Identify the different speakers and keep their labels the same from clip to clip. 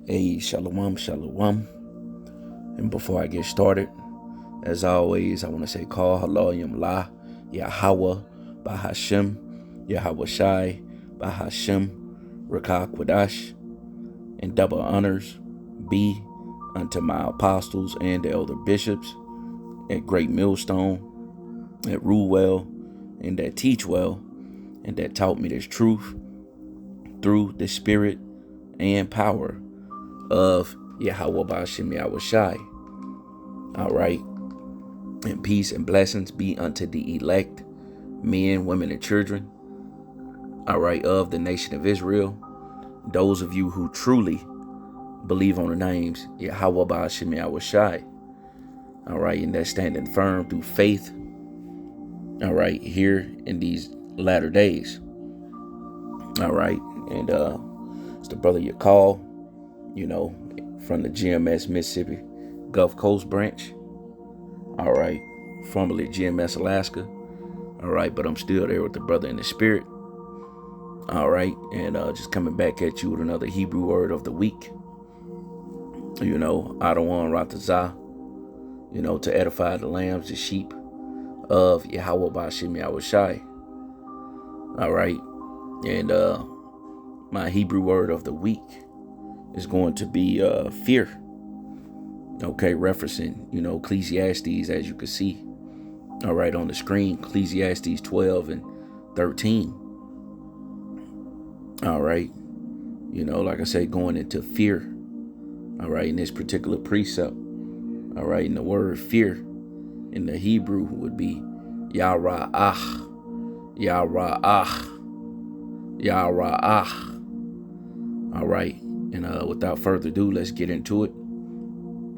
Speaker 1: Hey, shalom, shalom. And before I get started, as always, I want to say call Haloyim La, Yahweh, Bahashem, Yahweh Shai, Bahashem, Rakah Kwadash, and double honors be unto my apostles and the elder bishops at Great Millstone, that rule well, and that teach well, and that taught me this truth through the spirit and power of Yahweh Ba'ashem Yahweh Shai. All right. And peace and blessings be unto the elect, men, women, and children. All right. Of the nation of Israel. Those of you who truly believe on the names Yahweh Ba'ashem Yahweh Shai. All right. And that's standing firm through faith. All right. Here in these latter days. All right. And it's the brother Yaraah, from the GMS Mississippi Gulf Coast branch. All right. Formerly GMS Alaska. All right. But I'm still there with the brother in the spirit. All right. And just coming back at you with another Hebrew word of the week. Adawan Ratazah. To edify the lambs, the sheep of Yahweh Ba'ashem Yahweh Shai. All right. And my Hebrew word of the week is going to be fear. Okay, referencing, Ecclesiastes, as you can see. All right, on the screen, Ecclesiastes 12 and 13. All right. Like I said, going into fear. All right, in this particular precept. All right, and the word fear in the Hebrew would be Yaraah. Yaraah. Yaraah. All right. And without further ado, let's get into it.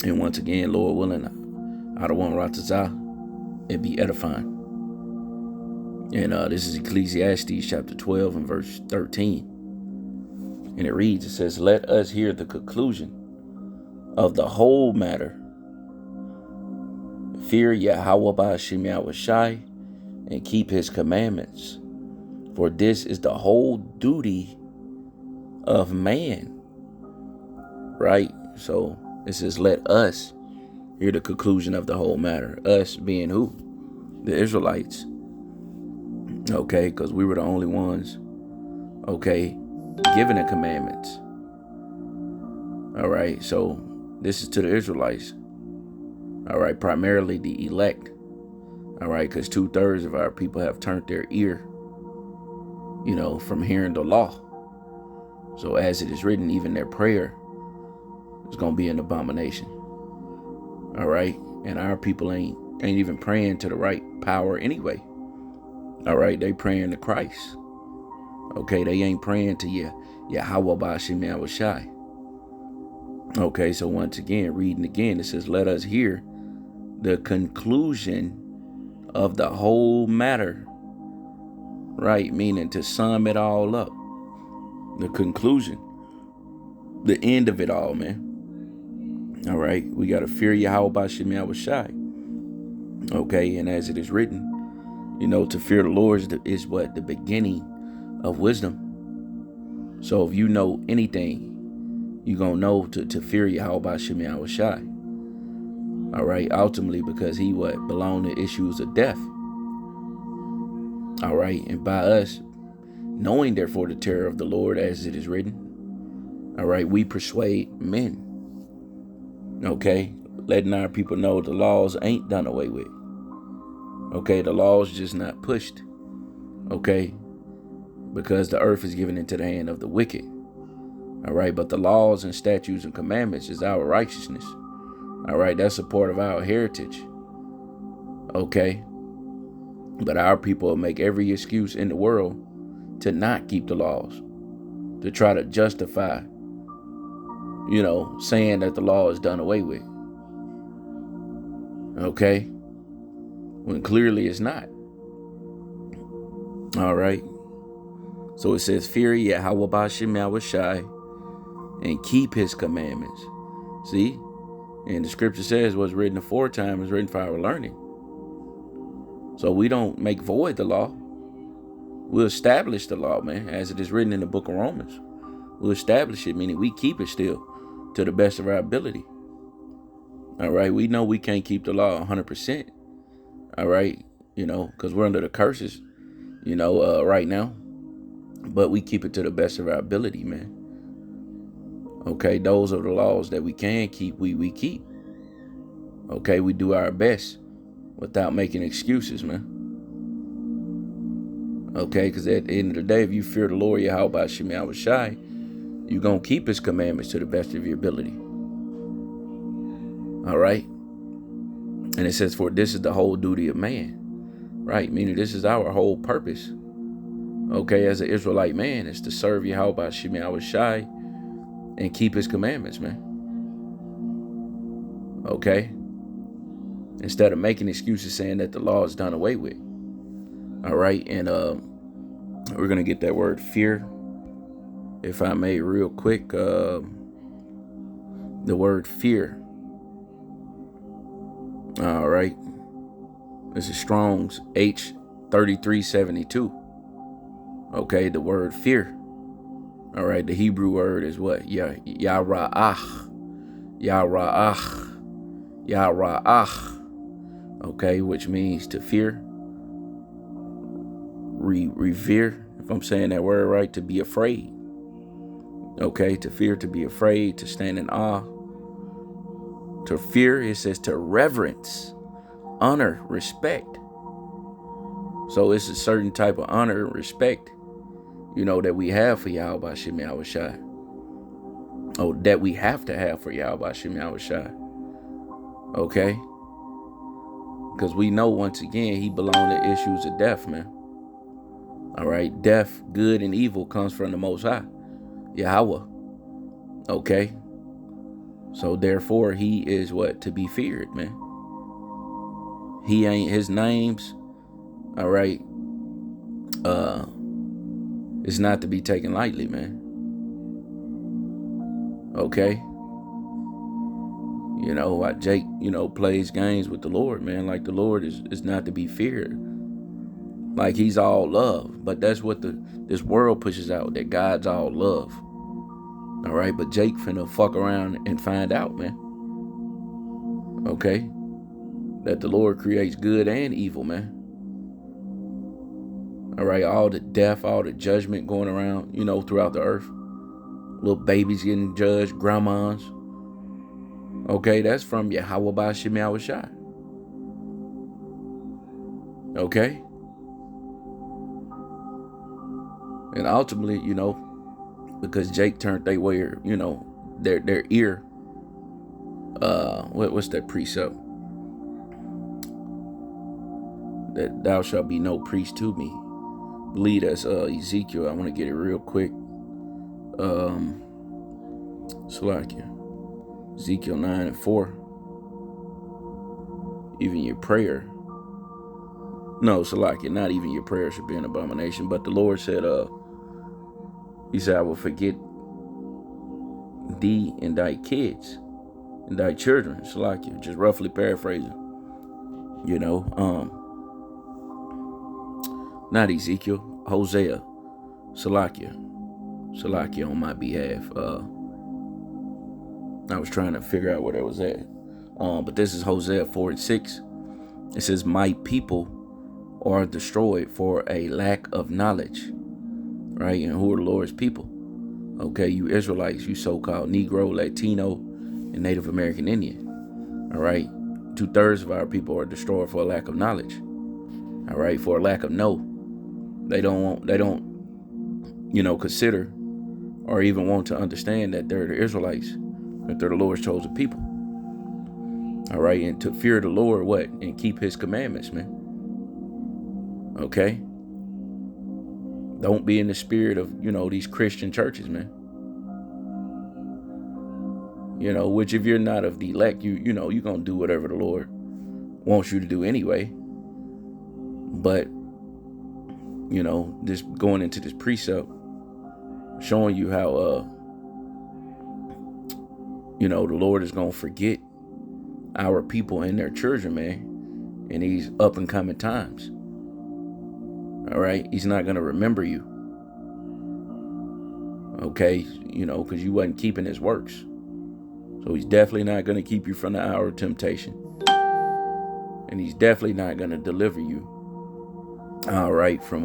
Speaker 1: And once again, Lord willing, Adawan Ratazah, it be edifying. And this is Ecclesiastes chapter 12 and verse 13. And it reads, it says, let us hear the conclusion of the whole matter. Fear Yahweh Ba'ashem Yahweh Shai and keep his commandments. For this is the whole duty of man. Right? So it says, let us hear the conclusion of the whole matter. Us being who? The Israelites. Okay, because we were the only ones, given the commandments. All right, so this is to the Israelites. All right, primarily the elect. All right, because 2/3 of our people have turned their ear, from hearing the law. So as it is written, even their prayer is going to be an abomination. All right. And our people ain't even praying to the right power anyway. All right. They praying to Christ. Okay. They ain't praying to Yahweh Ba'ashem Yahweh Shai. Okay. So once again, reading again, it says, let us hear the conclusion of the whole matter. Right. Meaning to sum it all up. The conclusion. The end of it all, man. All right. We got to fear Yahweh Ba'ashem Yahweh Shai. Okay. And as it is written, to fear the Lord is what? The beginning of wisdom. So if you know anything, you're going to know to fear Yahweh Ba'ashem Yahweh Shai. All right. Ultimately, because he belonged to issues of death. All right. And by us knowing, therefore, the terror of the Lord, as it is written. All right. We persuade men. Okay. Letting our people know the laws ain't done away with. Okay. The laws just not pushed. Okay. Because the earth is given into the hand of the wicked. All right. But the laws and statutes and commandments is our righteousness. All right. That's a part of our heritage. Okay. But our people will make every excuse in the world to not keep the laws, to try to justify, saying that the law is done away with. Okay? When clearly it's not. All right? So it says, fear Yahweh Ba'ashem Yahweh Shai and keep his commandments. See? And the scripture says what's written aforetime is written for our learning. So we don't make void the law. We'll establish the law, man, as it is written in the book of Romans. We'll establish it, meaning we keep it still. to the best of our ability. All right. We know we can't keep the law 100%. All right. Because we're under the curses, right now. But we keep it to the best of our ability, man. Okay. Those are the laws that we can keep. We keep. Okay. We do our best without making excuses, man. Okay. Because at the end of the day, if you fear the Lord, Yahweh Shemi Shai, you're going to keep his commandments to the best of your ability. All right. And it says, for this is the whole duty of man. Right. Meaning this is our whole purpose. Okay. As an Israelite man, is to serve Yahweh Shemi Shai and keep his commandments, man. Okay. Instead of making excuses saying that the law is done away with. All right. And we're going to get that word fear, if I may, real quick. The word fear. All right. This is Strong's H3372. Okay. The word fear. All right. The Hebrew word is what? Yaraah. Yaraah. Yaraah. Okay. Which means to fear. Revere, if I'm saying that word right, to be afraid. Okay, to fear, to be afraid, to stand in awe. To fear, it says to reverence, honor, respect. So it's a certain type of honor and respect, that we have for Yahweh Shemi Shai. Oh, that we have to have for Yahweh Shemi Shai. Okay? Because we know, once again, he belonged to issues of death, man. All right, death, good and evil comes from the Most High, Yahweh. Okay, so therefore he is what? To be feared, man. He ain't, his names, all right, it's not to be taken lightly, man. Okay, why Jake, plays games with the Lord, man. Like the Lord is not to be feared. Like he's all love, but that's what this world pushes out, that God's all love. All right, but Jake finna fuck around and find out, man. Okay, that the Lord creates good and evil, man. All right, all the death, all the judgment going around, throughout the earth. Little babies getting judged, grandmas. Okay, that's from Yahweh Shemi Shai. Okay. And ultimately, because Jake turned their way, their ear. What's that precept? That thou shalt be no priest to me. I believe that's Ezekiel. I want to get it real quick. Salakia. Ezekiel 9:4. Even your prayer. No, Salakia, not even your prayer should be an abomination. But the Lord said, he said, I will forget thee and thy kids and thy children. Salakia, just roughly paraphrasing. Not Ezekiel, Hosea. Salakia on my behalf. I was trying to figure out where that was at. But this is Hosea 4:6. It says, my people are destroyed for a lack of knowledge. Right? And who are the Lord's people? Okay, you Israelites, you so-called Negro, Latino, and Native American Indian. All right? 2/3 of our people are destroyed for a lack of knowledge. All right? For a lack of know. They don't consider or even want to understand that they're the Israelites, that they're the Lord's chosen people. All right? And to fear the Lord, what? And keep his commandments, man. Okay? Don't be in the spirit of, these Christian churches, man. Which if you're not of the elect, you're going to do whatever the Lord wants you to do anyway. But, just going into this precept, showing you how, the Lord is going to forget our people and their children, man, in these up and coming times. All right. He's not going to remember you. Okay. Because you wasn't keeping his works. So he's definitely not going to keep you from the hour of temptation. And he's definitely not going to deliver you, all right, from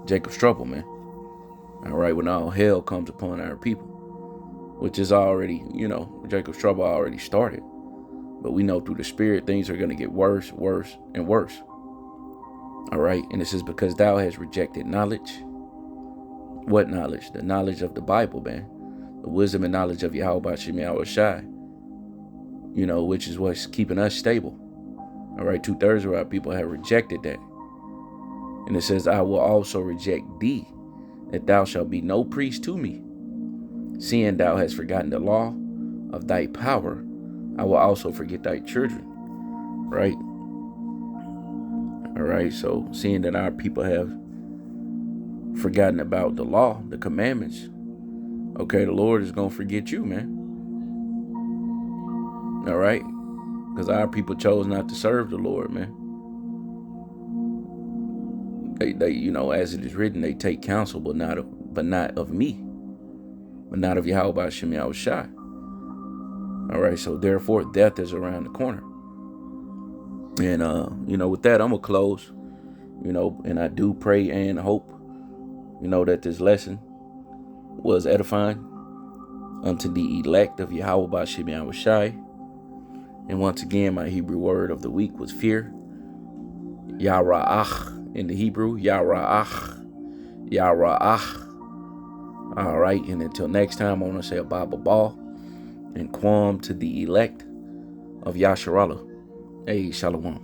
Speaker 1: Jacob's trouble, man. All right, when all hell comes upon our people, which is already, Jacob's trouble already started. But we know through the Spirit, things are going to get worse, worse, and worse. All right, and this is because thou hast rejected knowledge. What knowledge? The knowledge of the Bible, man. The wisdom and knowledge of Yahweh Shai, which is what's keeping us stable. All right, 2/3 of our people have rejected that. And it says, I will also reject thee, that thou shalt be no priest to me. Seeing thou hast forgotten the law of thy power, I will also forget thy children. Right? All right, so seeing that our people have forgotten about the law, the commandments, okay, the Lord is going to forget you, man. All right? Because our people chose not to serve the Lord, man. They as it is written, they take counsel, but not of me, but not of Yahweh Shai. All right, so therefore, death is around the corner. And, with that, I'm going to close, and I do pray and hope, that this lesson was edifying unto the elect of Yahweh Shai. And once again, my Hebrew word of the week was fear. Yaraah in the Hebrew. Yaraah. All right, and until next time, I want to say a Bible ball and quam to the elect of Yasharallah. Hey, Shalom.